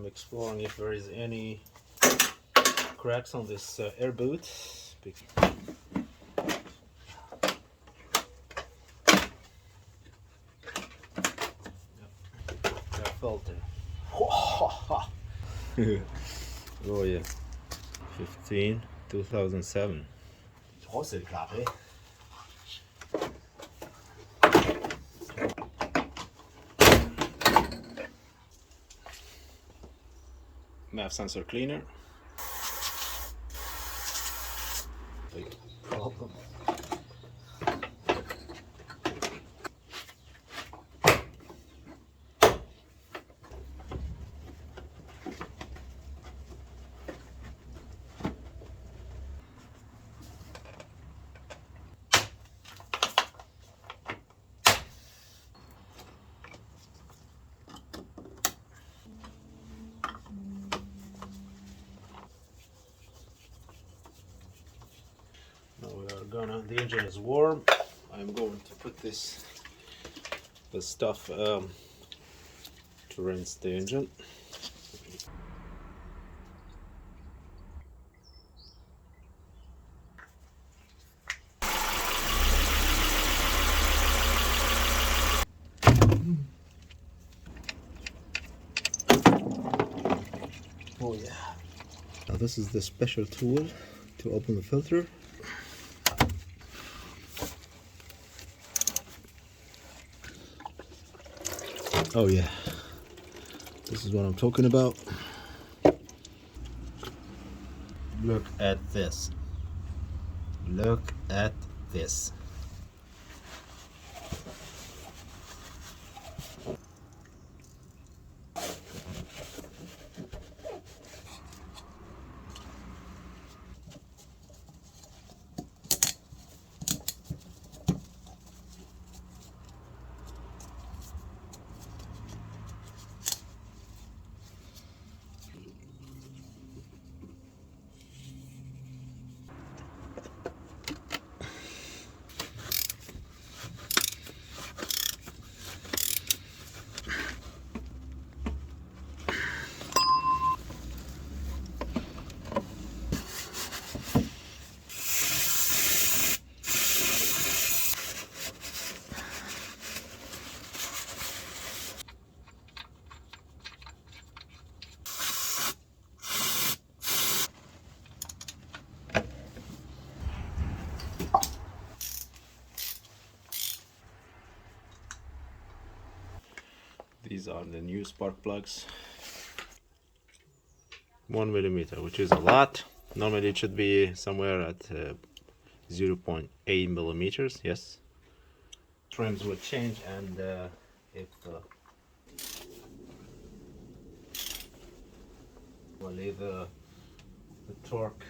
I'm exploring if there is any cracks on this air boot. Air filter. Oh yeah, 2007. MAF sensor cleaner. Big problem. Now we are gonna, the engine is warm. I'm going to put the stuff to rinse the engine. Oh yeah. Now this is the special tool to open the filter. Oh yeah, this is what I'm talking about. Look at this. Look at this. These are the new spark plugs. 1 millimeter, which is a lot. Normally it should be somewhere at 0.8 millimeters. Yes. Trims will change, and if well, the torque